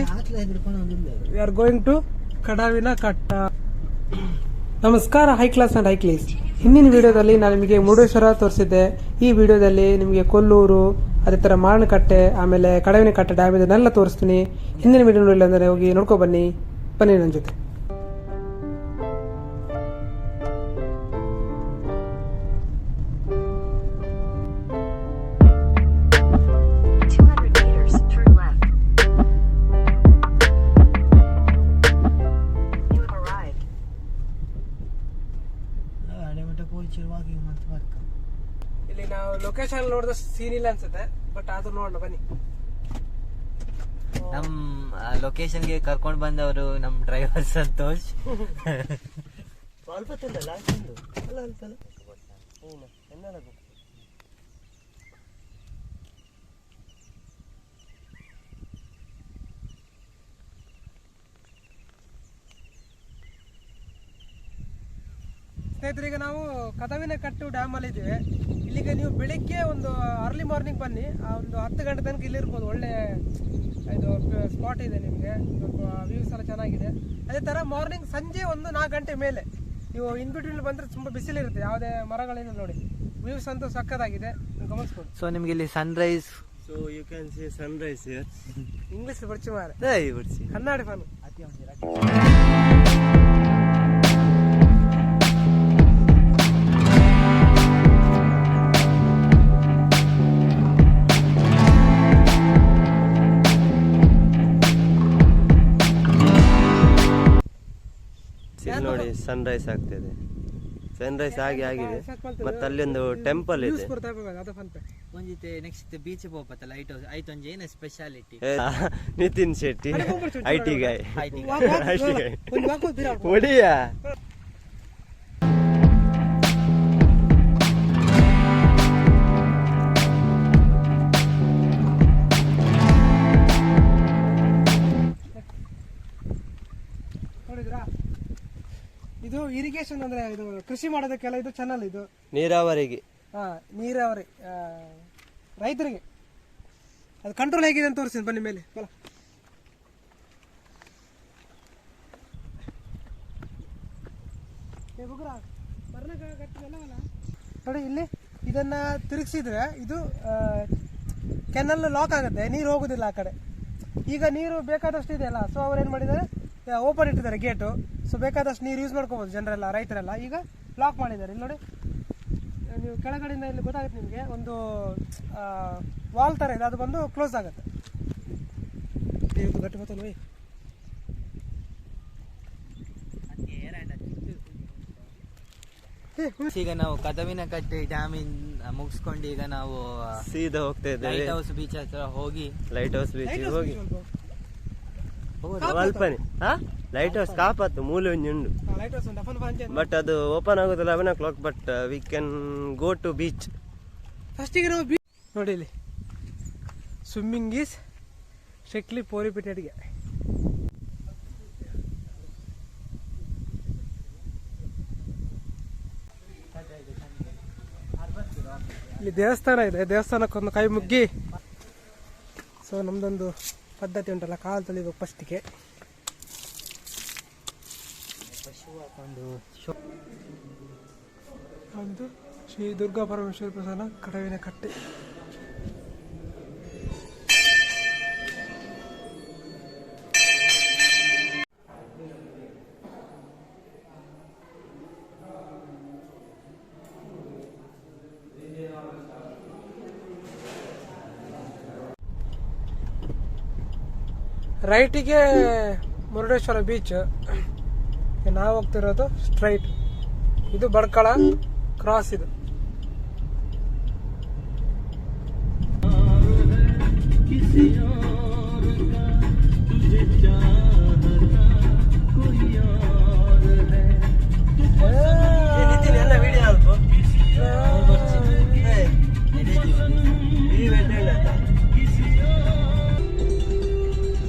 Okay, we are going to ಕಡಾವಿನ ಕಟ್ಟ. ನಮಸ್ಕಾರ hi class and hi class. ಹಿಂದಿನ ವಿಡಿಯೋದಲ್ಲಿ ನಾನು ನಿಮಗೆ ಮುರುಡೇಶ್ವರ ತೋರಿಸಿದ್ದೆ. ಈ ವಿಡಿಯೋದಲ್ಲಿ ನಿಮಗೆ ಕೊಲ್ಲೂರು, ಅದೇ ಥರ ಮಾರನಕಟ್ಟೆ, ಆಮೇಲೆ ಕಡವಿನ ಕಟ್ಟೆ ಡ್ಯಾಮ್ ಇದನ್ನೆಲ್ಲ ತೋರಿಸ್ತೀನಿ. ಹಿಂದಿನ ವಿಡಿಯೋ ನೋಡಿಲ್ಲ ಅಂದರೆ ಹೋಗಿ ನೋಡ್ಕೊ ಬನ್ನಿ ನನ್ನ ಜೊತೆ. ಇಲ್ಲಿ ನಾವು ಲೊಕೇಶನ್ ನೋಡಿದ ಸೀನ್ ಇಲ್ಲ ಅನ್ಸುತ್ತೆ, ಬಟ್ ಆದ್ರೂ ನೋಡೋಣ ಬನ್ನಿ. ನಮ್ ಲೊಕೇಶನ್ಗೆ ಕರ್ಕೊಂಡ್ ಬಂದವರು ನಮ್ ಡ್ರೈವರ್ ಸಂತೋಷ್. ಸ್ನೇಹಿತರಿಗೆ ನಾವು ಕದವಿನ ಕಟ್ಟು ಡ್ಯಾಮ್ ಅಲ್ಲಿ ಇದ್ದೀವಿ. ಇಲ್ಲಿಗೆ ನೀವು ಬೆಳಿಗ್ಗೆ ಒಂದು ಅರ್ಲಿ ಮಾರ್ನಿಂಗ್ ಬನ್ನಿ, ಒಂದು 10 ಗಂಟೆ ತನಕ ಇಲ್ಲಿರ್ಬೋದು. ಒಳ್ಳೆ ಇದು ಸ್ಪಾಟ್ ಇದೆ, ನಿಮಗೆ ಸ್ವಲ್ಪ ವ್ಯೂಸ್ ಎಲ್ಲ ಚೆನ್ನಾಗಿದೆ. ಅದೇ ಥರ ಮಾರ್ನಿಂಗ್ ಸಂಜೆ ಒಂದು 4 ಗಂಟೆ ಮೇಲೆ ನೀವು ಇನ್ ಬಿಟ್ವೀನ್ ಬಂದರೆ ತುಂಬ ಬಿಸಿಲಿರುತ್ತೆ, ಯಾವುದೇ ಮರಗಳಿಂದ ನೋಡಿ. ವ್ಯೂಸ್ ಅಂತೂ ಸಕ್ಕತ್ತಾಗಿದೆ, ಗಮನಿಸ್ಬೋದು. ಸೊ ನಿಮ್ಗೆ ಇಲ್ಲಿ sunrise, So you can see sunrise here. English ಬರ್ಚಿ ಮಾರೆ, Hey, what's it? ಕನ್ನಡ ಫಾನು. ಇಲ್ಲಿ ನೋಡಿ ಸನ್ರೈಸ್ ಆಗ್ತಿದೆ. ಸನ್ರೈಸ್ ಆಗಿದೆ, ಮತ್ತೆ ಅಲ್ಲಿ ಒಂದು ಟೆಂಪಲ್ ಇದೆ. ಒಂದಿತ್ತೆ ನೆಕ್ಸ್ಟ್ ಬೀಚ್ ಹೋಗ್ಬತ್ತ ಲೈಟ್ ಹೌಸ್ ಆಯ್ತು. ಒಂಜಿ ಏನು ಸ್ಪೆಷಾಲಿಟಿ ನಿತಿನ್ ಶೆಟ್ಟಿ ಐಟಿ ಗಾಯ್ ನೋಡಿ ಒಡಿಯಾ. ನೋಡಿದ್ರಾ, ಇದು ಇರಿಗೇಷನ್ ಅಂದ್ರೆ ಇದು ಕೃಷಿ ಮಾಡೋದಕ್ಕೆಲ್ಲ ಇದು ಚಾನಲ್. ಇದು ನೀರಾವರಿಗೆ, ನೀರಾವರಿ ರೈತರಿಗೆ ಅದು ಕಂಟ್ರೋಲ್ ಹೇಗಿದೆ ಅಂತ ತೋರಿಸ್ತೀನಿ ಬನ್ನಿ ಮೇಲೆ. ನೋಡಿ ಇಲ್ಲಿ ಇದನ್ನ ತಿರುಗಿಸಿದ್ರೆ ಇದು ಕೆನಲ್ ಲಾಕ್ ಆಗುತ್ತೆ, ನೀರು ಹೋಗುದಿಲ್ಲ ಆ ಕಡೆ. ಈಗ ನೀರು ಬೇಕಾದಷ್ಟು ಇದೆಯಲ್ಲ, ಸೊ ಅವ್ರು ಏನು ಮಾಡಿದ್ದಾರೆ, ಓಪನ್ ಇಟ್ಟಿದ್ದಾರೆ ಗೇಟು. ಸೊ ಬೇಕಾದಷ್ಟು ನೀರು ಯೂಸ್ ಮಾಡ್ಕೋಬೋದು ಜನರೆಲ್ಲ, ರೈತರೆಲ್ಲ. ಈಗ ಲಾಕ್ ಮಾಡಿದ್ದಾರೆ. ಇಲ್ಲಿ ನೋಡಿ, ನೀವು ಕೆಳಗಡೆಯಿಂದ ಇಲ್ಲಿ ಗೊತ್ತಾಗುತ್ತೆ ನಿಮಗೆ, ಒಂದು ವಾಲ್ ಥರ ಇದೆ, ಅದು ಬಂದು ಕ್ಲೋಸ್ ಆಗುತ್ತೆ. ಗಟ್ಟಿ ಗೊತ್ತಲ್ವ. ಈಗ ನಾವು ಕದವಿನ ಕಟ್ಟೆ ಡ್ಯಾಮ್ ಮುಗಿಸ್ಕೊಂಡು ಈಗ ನಾವು ಸೀದಾ ಹೋಗ್ತಾ ಇದ್ದೇವೆ ಲೈಟ್ ಹೌಸ್ ಬೀಚ್ ಹತ್ರ ಹೋಗಿ. ಲೈಟ್ ಹೌಸ್ ಬೀಚ್ ಹೋಗಿ ಅಲ್ಪನೆ ಲೈಟ್ ಹೌಸ್ ಕಾಪತ್ತು ಮೂಲೆ ಒಂಜಿ ಉಂಡು, ಬಟ್ ಅದು ಓಪನ್ ಆಗೋದಿಲ್ಲ 11 o'clock. But we can go to beach. ಫಸ್ಟಿಗೆ ನಾವು ಬೀಚ್ ನೋಡಿ, ಇಲ್ಲಿ ಸ್ವಿಮ್ಮಿಂಗ್ ಈಸ್ ಸ್ಟ್ರಿಕ್ಟ್ಲಿ ಪ್ರೋಹಿಬಿಟೆಡ್ಗೆ. ಇಲ್ಲಿ ದೇವಸ್ಥಾನ ಇದೆ, ದೇವಸ್ಥಾನಕ್ಕೊಂದು ಕೈ ಮುಗ್ಗಿ. ಸೊ ನಮ್ದೊಂದು ಪದ್ಧತಿ ಉಂಟಲ್ಲ, ಕಾಲು ತೊಳಿಬೇಕು ಫಸ್ಟಿಗೆ. ಒಂದು ಶ್ರೀ ದುರ್ಗಾ ಪರಮೇಶ್ವರಿ ಪ್ರಸನ್ನ ಕಡವಿನ ಕಟ್ಟೆ. ರೈಟಿಗೆ ಮುರುಡೇಶ್ವರ ಬೀಚ್, ನಾವು ಹೋಗ್ತಿರೋದು ಸ್ಟ್ರೈಟ್. ಇದು ಬಡ್ಕಳ ಕ್ರಾಸ್. ಇದು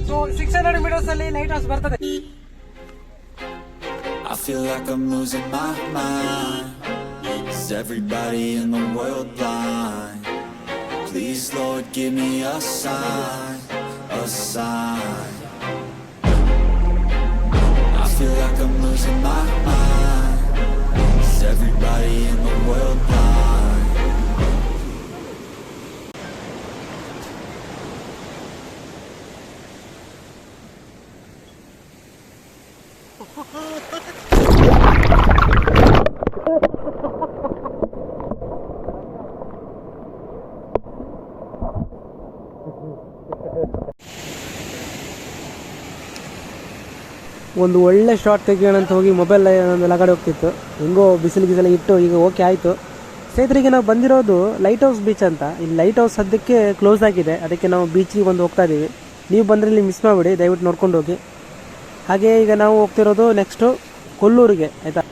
ಸೊ 600 meters ಅಲ್ಲಿ ಲೈಟ್ ಹೌಸ್ ಬರ್ತದೆ. I feel like I'm losing my mind. Is everybody in the world blind? Please, Lord, give me a sign, a sign. ಒಂದು ಒಳ್ಳೆ ಶಾಟ್ ತೆಗಿಯೋಣ ಅಂತ ಹೋಗಿ ಮೊಬೈಲ್ ಎಲ್ಲ ಕಡೆ ಹೋಗ್ತಿತ್ತು, ಹೆಂಗೋ ಬಿಸಿಲು ಇಟ್ಟು ಈಗ ಓಕೆ ಆಯಿತು. ಸ್ನೇಹಿತರಿಗೆ ನಾವು ಬಂದಿರೋದು ಲೈಟ್ ಹೌಸ್ ಬೀಚ್ ಅಂತ. ಇಲ್ಲಿ ಲೈಟ್ ಹೌಸ್ ಸದ್ಯಕ್ಕೆ ಕ್ಲೋಸ್ ಆಗಿದೆ, ಅದಕ್ಕೆ ನಾವು ಬೀಚಿಗೆ ಒಂದು ಹೋಗ್ತಾ ಇದ್ದೀವಿ. ನೀವು ಬಂದರೆ ಇಲ್ಲಿ ಮಿಸ್ ಮಾಡಿಬಿಡಿ, ದಯವಿಟ್ಟು ನೋಡ್ಕೊಂಡು ಹೋಗಿ. ಹಾಗೆ ಈಗ ನಾವು ಹೋಗ್ತಿರೋದು ನೆಕ್ಸ್ಟು ಕೊಲ್ಲೂರಿಗೆ, ಆಯಿತಾ.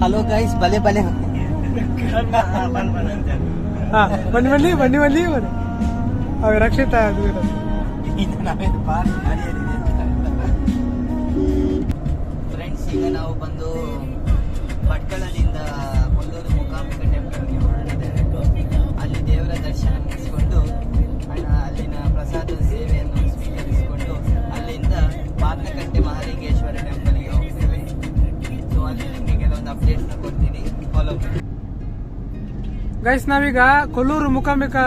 ಹಲೋ ಗೈಸ್, ಬಲೆ ಬಲೆ ಹಾಂ, ಬನ್ನಿ ಬನ್ನಿ ಬನ್ನಿ ಬನ್ನಿ ಬನ್ನಿ. ಅವಾಗ ರಕ್ಷಿತ ಫ್ರೆಂಡ್ಸ್, ಈಗ ನಾವು ಬಂದು ಭಟ್ಕಳದಿಂದ ಕೊಲ್ಲೂರು ಮೂಕಾಂಬಿಕಾ ಟೆಂಪಲ್ಗೆ ಹೊರಟಿದ್ದೇವೆ. ಅಲ್ಲಿ ದೇವರ ದರ್ಶನ ಮುಗಿಸಿಕೊಂಡು ಅಲ್ಲಿನ ಪ್ರಸಾದ ಸೇವೆಯನ್ನು ಸ್ವೀಕರಿಸಿಕೊಂಡು ಅಲ್ಲಿಂದ ಪಾರ್ನಕಟ್ಟೆ ಮಹಾಲಿಂಗೇಶ್ವರ ಟೆಂಪಲ್ಗೆ ಹೋಗ್ತೇವೆ. ಸೊ ಅಲ್ಲಿ ನಿಮಗೆ ಕೆಲವೊಂದು ಅಪ್ಡೇಟ್ಸ್ನ ಕೊಡ್ತೀನಿ, ಫಾಲೋ ಮಾಡಿ. ಗೈಸ್, ನಾವೀಗ ಕೊಲ್ಲೂರು ಮೂಕಾಂಬಿಕಾ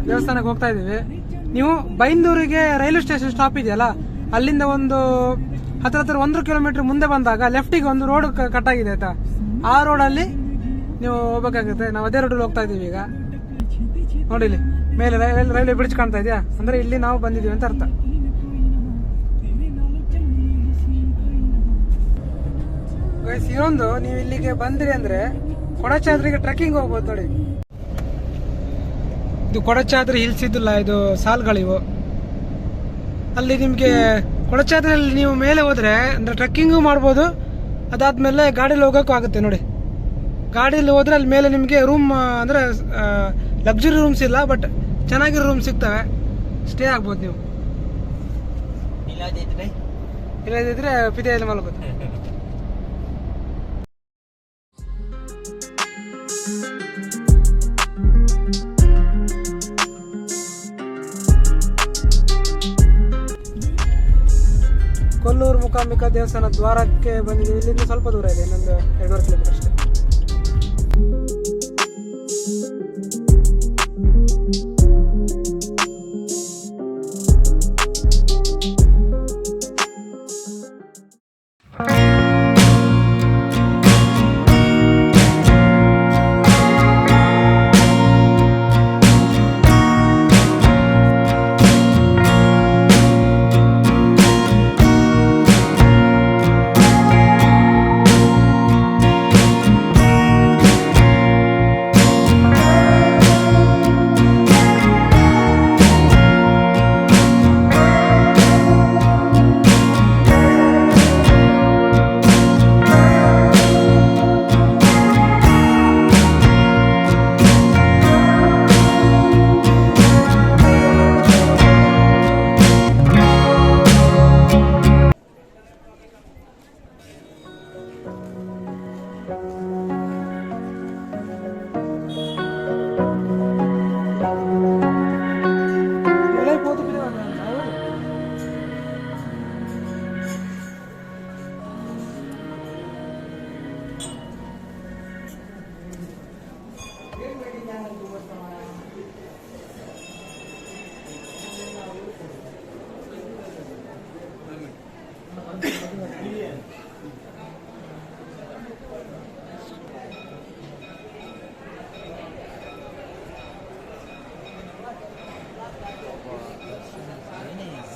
ದೇವಸ್ಥಾನಕ್ಕೆ ಹೋಗ್ತಾ ಇದ್ದೀವಿ. ನೀವು ಬೈಂದೂರಿಗೆ ರೈಲ್ವೆ ಸ್ಟೇಷನ್ ಸ್ಟಾಪ್ ಇದೆಯಲ್ಲ, ಅಲ್ಲಿಂದ ಒಂದು ಹತ್ರ 1 ಕಿಲೋಮೀಟರ್ ಮುಂದೆ ಬಂದಾಗ ಲೆಫ್ಟಿಗೆ ಒಂದು ರೋಡ್ ಕಟ್ ಆಗಿದೆ ಆಯ್ತಾ. ಆ ರೋಡಲ್ಲಿ ನೀವು ಹೋಗ್ಬೇಕಾಗುತ್ತೆ. ನಾವು ಅದೇ ರೋಡಲ್ಲಿ ಹೋಗ್ತಾ ಇದ್ದೀವಿ ಈಗ. ನೋಡಿ ಇಲ್ಲಿ ಮೇಲೆ ರೈಲ್ವೆ ಬ್ರಿಡ್ಜ್ ಕಾಣ್ತಾ ಇದೆಯಾ, ಅಂದ್ರೆ ಇಲ್ಲಿ ನಾವು ಬಂದಿದ್ದೀವಿ ಅಂತ ಅರ್ಥ. ಗೈಸ್, ಇನ್ನೊಂದು, ನೀವು ಇಲ್ಲಿಗೆ ಬಂದ್ರಿ ಅಂದ್ರೆ ಕೊಡಚಾದ್ರಿಗೆ ಟ್ರೆಕ್ಕಿಂಗ್ ಹೋಗ್ಬೋದು ನೋಡಿ. ಇದು ಕೊಡಚಾದ್ರಿ ಹಿಲ್ಸ್ ಇದಿಲ್ಲ, ಇದು ಸಾಲ್ಗಳಿವು. ಅಲ್ಲಿ ನಿಮಗೆ ಕೊಡಚಾದ್ರಿಯಲ್ಲಿ ನೀವು ಮೇಲೆ ಹೋದ್ರೆ ಅಂದ್ರೆ ಟ್ರೆಕ್ಕಿಂಗು ಮಾಡ್ಬೋದು, ಅದಾದ್ಮೇಲೆ ಗಾಡಿಯಲ್ಲಿ ಹೋಗೋಕ್ಕೂ ಆಗುತ್ತೆ ನೋಡಿ. ಗಾಡಿಯಲ್ಲಿ ಹೋದ್ರೆ ಅಲ್ಲಿ ಮೇಲೆ ನಿಮಗೆ ರೂಮ್ ಅಂದ್ರೆ ಲಕ್ಸುರಿ ರೂಮ್ಸ್ ಇಲ್ಲ, ಬಟ್ ಚೆನ್ನಾಗಿರೋ ರೂಮ್ ಸಿಗ್ತವೆ, ಸ್ಟೇ ಆಗ್ಬೋದು ನೀವು. ಇಲ್ಲದಿದ್ರೆ ಪಿದೆಯಲ್ಲಿ ಮಲಗೋದು. ಕೊಲ್ಲೂರು ಮೂಕಾಂಬಿಕಾ ದೇವಸ್ಥಾನ ದ್ವಾರಕ್ಕೆ ಬಂದಿದ್ದೀವಿ. ಇಲ್ಲಿಂದ ಸ್ವಲ್ಪ ದೂರ ಇದೆ, ಇನ್ನೊಂದು 2.5 ಕಿಲೋಮೀಟರ್ ಅಷ್ಟೇ.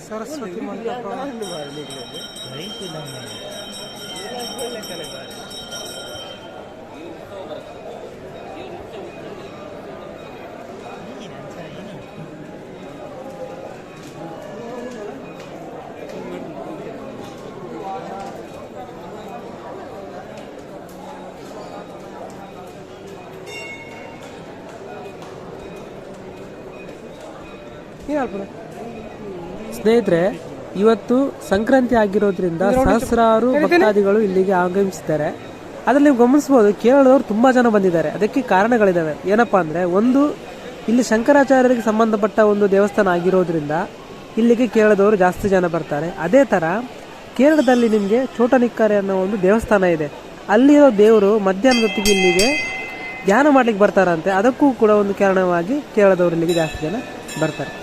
सरस्वती मंडप ಸ್ನೇಹಿತರೆ, ಇವತ್ತು ಸಂಕ್ರಾಂತಿ ಆಗಿರೋದ್ರಿಂದ ಸಹಸ್ರಾರು ಭಕ್ತಾದಿಗಳು ಇಲ್ಲಿಗೆ ಆಗಮಿಸಿದ್ದಾರೆ. ಅದ್ರಲ್ಲಿ ನೀವು ಗಮನಿಸಬಹುದು, ಕೇರಳದವರು ತುಂಬಾ ಜನ ಬಂದಿದ್ದಾರೆ. ಅದಕ್ಕೆ ಕಾರಣಗಳಿದಾವೆ. ಏನಪ್ಪಾ ಅಂದ್ರೆ, ಒಂದು, ಇಲ್ಲಿ ಶಂಕರಾಚಾರ್ಯರಿಗೆ ಸಂಬಂಧಪಟ್ಟ ಒಂದು ದೇವಸ್ಥಾನ ಆಗಿರೋದ್ರಿಂದ ಇಲ್ಲಿಗೆ ಕೇರಳದವರು ಜಾಸ್ತಿ ಜನ ಬರ್ತಾರೆ. ಅದೇ ತರ ಕೇರಳದಲ್ಲಿ ನಿಮಗೆ ಚೋಟನಿಕ್ಕರೆ ಅನ್ನೋ ಒಂದು ದೇವಸ್ಥಾನ ಇದೆ. ಅಲ್ಲಿರೋ ದೇವರು ಮಧ್ಯಾಹ್ನದ ಹೊತ್ತಿಗೆ ಇಲ್ಲಿಗೆ ಧ್ಯಾನ ಮಾಡ್ಲಿಕ್ಕೆ ಬರ್ತಾರಂತೆ. ಅದಕ್ಕೂ ಕೂಡ ಒಂದು ಕಾರಣವಾಗಿ ಕೇರಳದವರು ಇಲ್ಲಿಗೆ ಜಾಸ್ತಿ ಜನ ಬರ್ತಾರೆ.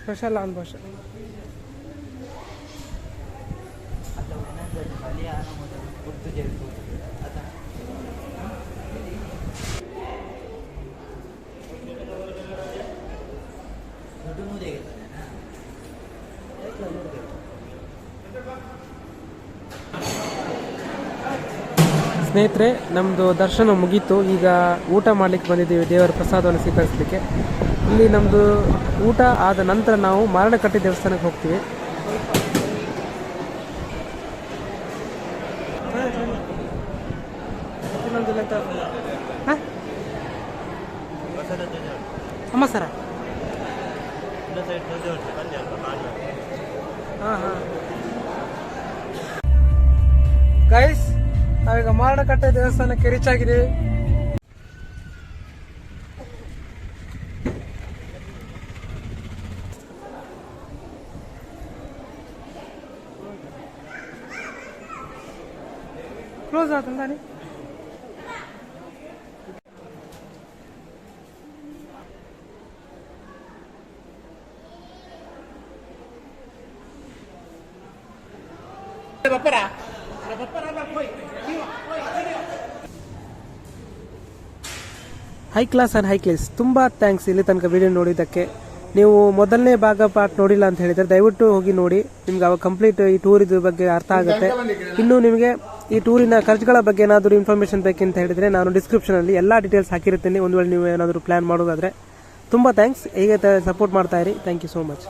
ಸ್ಪೆಷಲ್ ಆನ್ ಭಾಷೆ ಸ್ನೇಹಿತರೆ, ನಮ್ಮದು ದರ್ಶನ ಮುಗೀತು. ಈಗ ಊಟ ಮಾಡಲಿಕ್ಕೆ ಬಂದಿದ್ದೀವಿ, ದೇವರ ಪ್ರಸಾದವನ್ನು ಸ್ವೀಕರಿಸಲಿಕ್ಕೆ. ಇಲ್ಲಿ ನಮ್ಮದು ಊಟ ಆದ ನಂತರ ನಾವು ಮಾರಣಕಟ್ಟೆ ದೇವಸ್ಥಾನಕ್ಕೆ ಹೋಗ್ತೀವಿ. ಅಮ್ಮ ಸರ ಗೈಸ್, ನಾವೀಗ ಮಾರಣಕಟ್ಟೆ ದೇವಸ್ಥಾನಕ್ಕೆ ರೀಚ್ ಆಗಿದ್ದೀವಿ. ಕ್ಲೋಸ್ ಆತಂದಾನಿ. Hi class and hi class, ತುಂಬ ಥ್ಯಾಂಕ್ಸ್ ಇಲ್ಲಿ ತನಕ ವಿಡಿಯೋ ನೋಡಿದ್ದಕ್ಕೆ. ನೀವು ಮೊದಲನೇ ಭಾಗ ಪಾರ್ಟ್ ನೋಡಿಲ್ಲ ಅಂತ ಹೇಳಿದರೆ ದಯವಿಟ್ಟು ಹೋಗಿ ನೋಡಿ. ನಿಮ್ಗೆ ಅವಾಗ ಕಂಪ್ಲೀಟ್ ಈ ಟೂರಿದ ಬಗ್ಗೆ ಅರ್ಥ ಆಗುತ್ತೆ. ಇನ್ನು ನಿಮಗೆ ಈ ಟೂರಿನ ಖರ್ಚುಗಳ ಬಗ್ಗೆ ಏನಾದರೂ ಇನ್ಫಾರ್ಮೇಷನ್ ಬೇಕಂತ ಹೇಳಿದರೆ ನಾನು ಡಿಸ್ಕ್ರಿಪ್ಷನಲ್ಲಿ ಎಲ್ಲ ಡೀಟೇಲ್ಸ್ ಹಾಕಿರ್ತೀನಿ. ಒಂದು ವೇಳೆ ನೀವು ಏನಾದರೂ ಪ್ಲ್ಯಾನ್ ಮಾಡೋದಾದರೆ. ತುಂಬ ಥ್ಯಾಂಕ್ಸ್. ಹೀಗೆ ಸಪೋರ್ಟ್ ಮಾಡ್ತಾ ಇರಿ. Thank you so much.